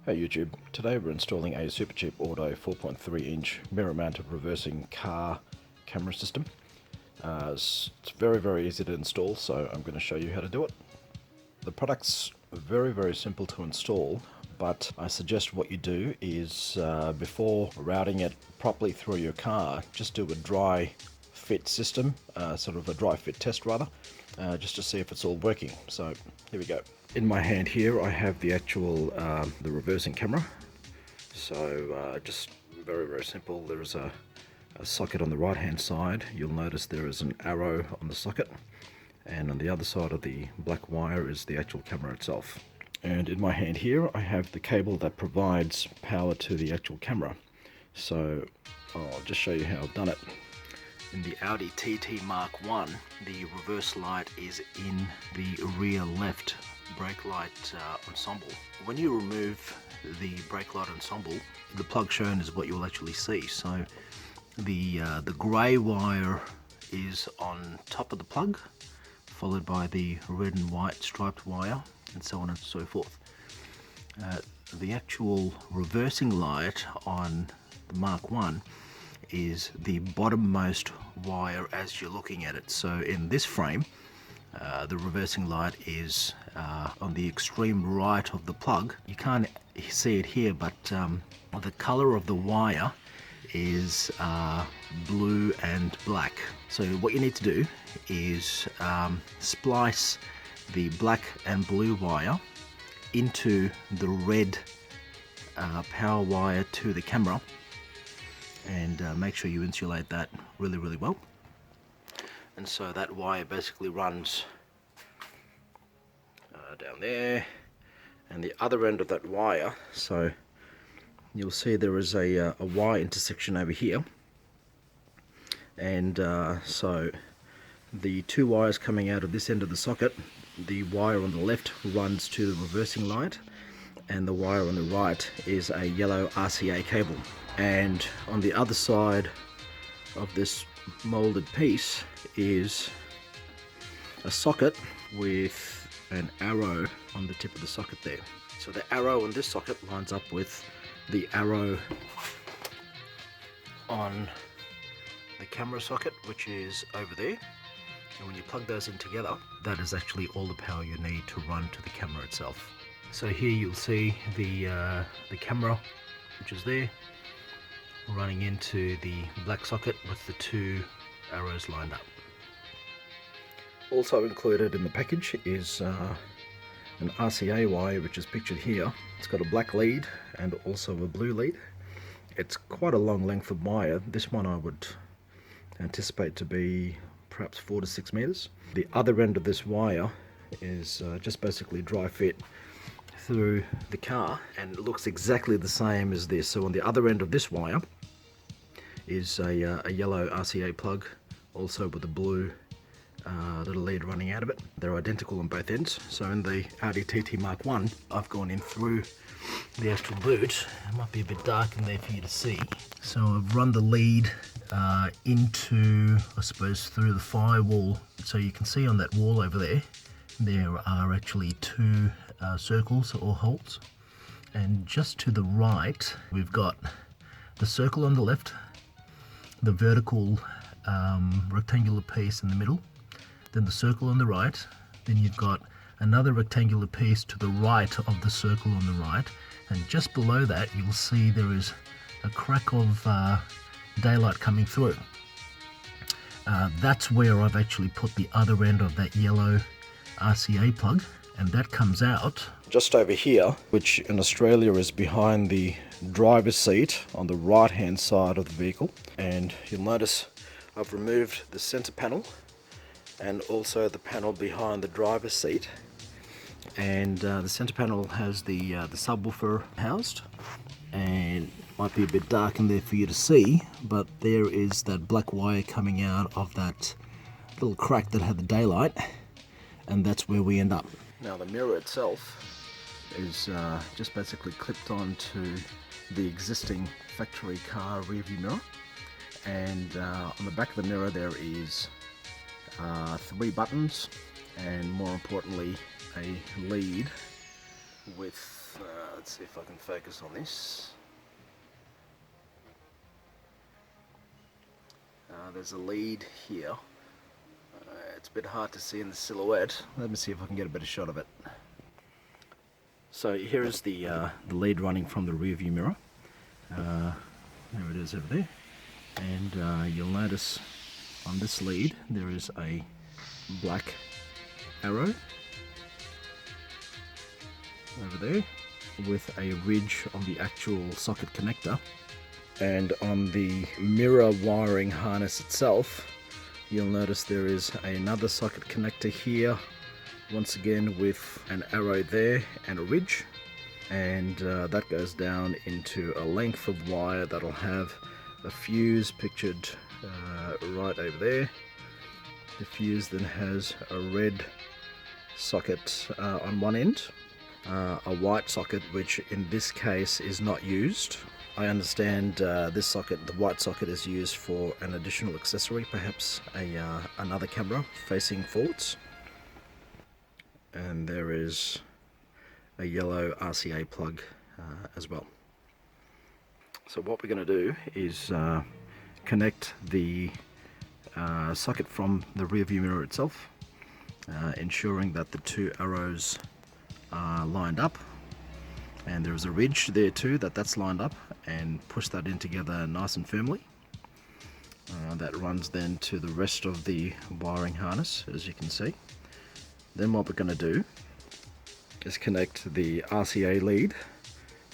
Hey YouTube, today we're installing a super cheap Auto 4.3 inch mirror mounted reversing car camera system. It's very easy to install, so I'm going to show you how to do it. The product's very simple to install, but I suggest what you do is before routing it properly through your car, just do a dry fit system, sort of a dry fit test rather, just to see if it's all working. So here we go. In my hand here I have the actual the reversing camera. So just very simple. There is a socket on the right hand side. You'll notice there is an arrow on the socket, and on the other side of the black wire is the actual camera itself. And in my hand here I have the cable that provides power to the actual camera. So I'll just show you how I've done it. In the Audi TT Mark 1, the reverse light is in the rear left brake light ensemble. When you remove the brake light ensemble, the plug shown is what you'll actually see. So the grey wire is on top of the plug, followed by the red and white striped wire, and so on and so forth. The actual reversing light on the Mark 1 is the bottommost wire as you're looking at it. So in this frame, the reversing light is on the extreme right of the plug. You can't see it here, but the color of the wire is blue and black. So what you need to do is splice the black and blue wire into the red power wire to the camera, and make sure you insulate that really well. And so that wire basically runs down there, and the other end of that wire, so you'll see there is a wire intersection over here, and so the two wires coming out of this end of the socket, the wire on the left runs to the reversing light, and the wire on the right is a yellow RCA cable. And on the other side of this molded piece is a socket with an arrow on the tip of the socket there. So the arrow on this socket lines up with the arrow on the camera socket, which is over there. And when you plug those in together, that is actually all the power you need to run to the camera itself. So here you'll see the camera, which is there, running into the black socket with the two arrows lined up. Also included in the package is an RCA wire, which is pictured here. It's got a black lead and also a blue lead. It's quite a long length of wire. This one I would anticipate to be perhaps 4 to 6 meters. The other end of this wire is just basically dry fit through the car, and it looks exactly the same as this. So on the other end of this wire is a yellow RCA plug, also with a blue little lead running out of it. They're identical on both ends. So in the Audi TT Mark 1, I've gone in through the actual boot. It might be a bit dark in there for you to see. So I've run the lead into, I suppose, through the firewall. So you can see on that wall over there, there are actually two circles or holes. And just to the right, we've got the circle on the left, the vertical rectangular piece in the middle, then the circle on the right, then you've got another rectangular piece to the right of the circle on the right, and just below that you'll see there is a crack of daylight coming through. That's where I've actually put the other end of that yellow RCA plug, and that comes out just over here, which in Australia is behind the driver's seat on the right hand side of the vehicle. And you'll notice I've removed the center panel and also the panel behind the driver's seat, and the center panel has the subwoofer housed, and it might be a bit dark in there for you to see, but there is that black wire coming out of that little crack that had the daylight, and that's where we end up. Now the mirror itself is just basically clipped onto the existing factory car rearview mirror, and on the back of the mirror there is 3 buttons, and more importantly a lead with let's see if I can focus on this. There's a lead here. It's a bit hard to see in the silhouette. Let me see if I can get a better shot of it. So here is the lead running from the rear view mirror. There it is over there. And you'll notice on this lead there is a black arrow over there with a ridge on the actual socket connector. And on the mirror wiring harness itself, you'll notice there is another socket connector here, once again with an arrow there and a ridge, and that goes down into a length of wire that'll have a fuse pictured right over there. The fuse then has a red socket on one end, a white socket which in this case is not used. I understand this socket, the white socket, is used for an additional accessory, perhaps another camera facing forwards. And there is a yellow RCA plug as well. So what we're going to do is connect the socket from the rear view mirror itself, ensuring that the two arrows are lined up. And there's a ridge there too that's lined up, and push that in together nice and firmly. That runs then to the rest of the wiring harness, as you can see. Then what we're going to do is connect the RCA lead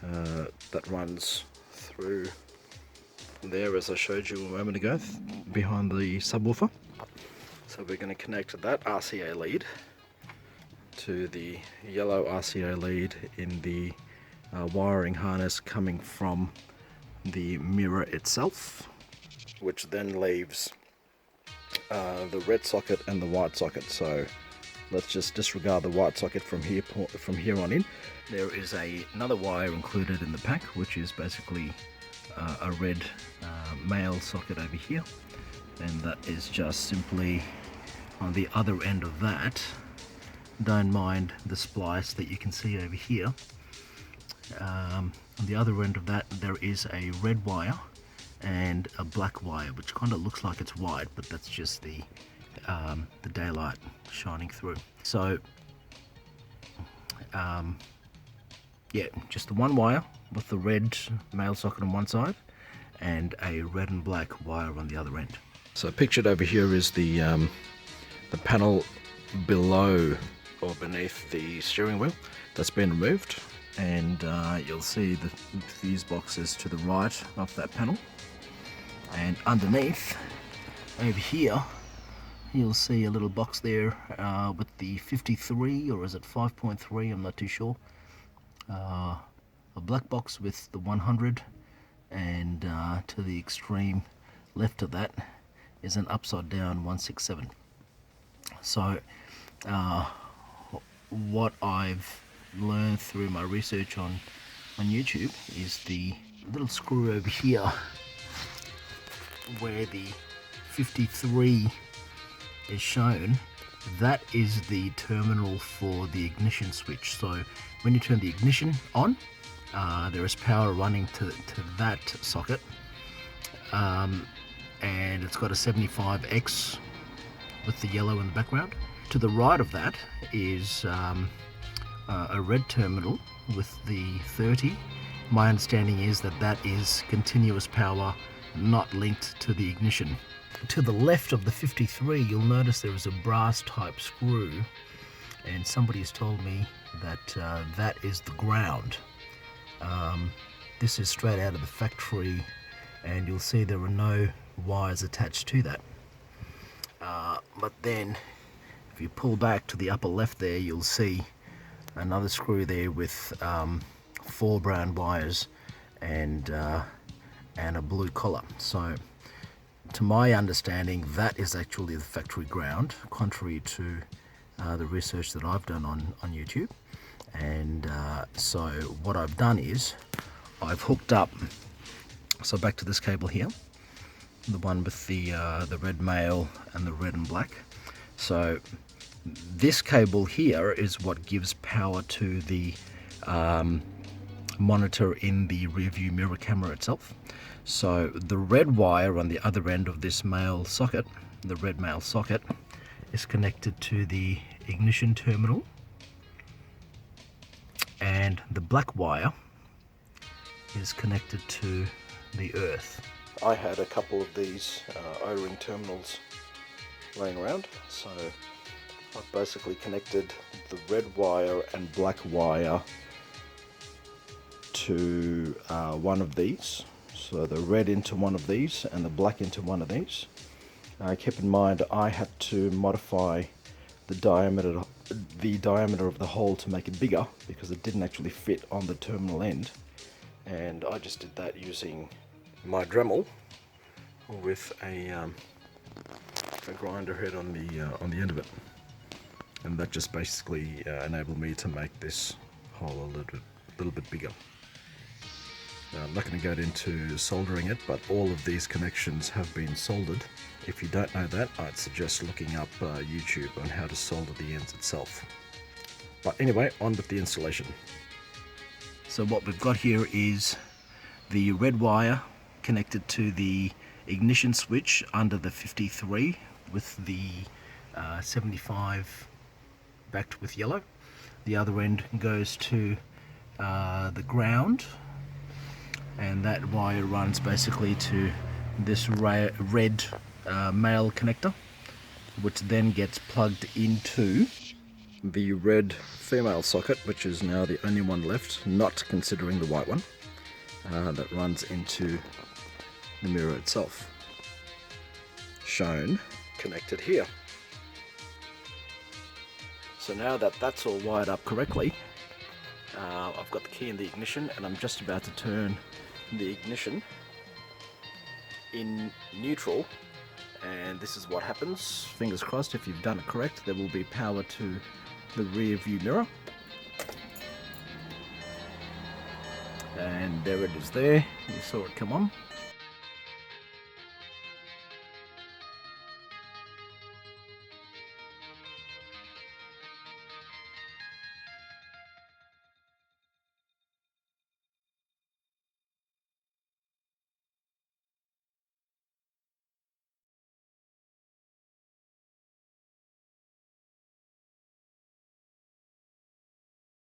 that runs through there, as I showed you a moment ago, behind the subwoofer. So we're going to connect that RCA lead to the yellow RCA lead in the wiring harness coming from the mirror itself, which then leaves the red socket and the white socket. So let's just disregard the white socket from here on in. There is another wire included in the pack, which is basically a red male socket over here, and that is just simply on the other end of that. Don't mind the splice that you can see over here. On the other end of that there is a red wire and a black wire, which kind of looks like it's white, but that's just the daylight shining through. So yeah, just the one wire with the red male socket on one side and a red and black wire on the other end. So pictured over here is the panel below or beneath the steering wheel that's been removed, and you'll see the fuse boxes to the right of that panel, and underneath over here you'll see a little box there with the 53, or is it 5.3, I'm not too sure, a black box with the 100, and to the extreme left of that is an upside down 167. So what I've learned through my research on YouTube is the little screw over here where the 53 is shown, that is the terminal for the ignition switch. So when you turn the ignition on, there is power running to that socket, and it's got a 75X with the yellow in the background. To the right of that is a red terminal with the 30. My understanding is that that is continuous power, not linked to the ignition. To the left of the 53, you'll notice there is a brass type screw, and somebody's told me that that is the ground. This is straight out of the factory, and you'll see there are no wires attached to that. But then if you pull back to the upper left there, you'll see another screw there with 4 brown wires and a blue collar. So to my understanding, that is actually the factory ground, contrary to the research that I've done on YouTube. And so what I've done is I've hooked up, so back to this cable here, the one with the red male and the red and black. So this cable here is what gives power to the monitor in the rear view mirror camera itself. So the red wire on the other end of this male socket, the red male socket, is connected to the ignition terminal, and the black wire is connected to the earth. I had a couple of these O-ring terminals laying around, so I've basically connected the red wire and black wire to one of these. So the red into one of these and the black into one of these. Keep in mind I had to modify the diameter of the hole to make it bigger because it didn't actually fit on the terminal end, and I just did that using my Dremel with a grinder head on the end of it, and that just basically enabled me to make this hole a little bit bigger. Now, I'm not going to go into soldering it, but all of these connections have been soldered. If you don't know that, I'd suggest looking up YouTube on how to solder the ends itself. But anyway, on with the installation. So what we've got here is the red wire connected to the ignition switch under the 53 with the 75 backed with yellow. The other end goes to the ground, and that wire runs basically to this red male connector, which then gets plugged into the red female socket, which is now the only one left, not considering the white one, that runs into the mirror itself, shown connected here. So now that that's all wired up correctly, I've got the key in the ignition, and I'm just about to turn the ignition in neutral, and this is what happens. Fingers crossed, if you've done it correct, there will be power to the rear view mirror, and there it is there. You saw it come on.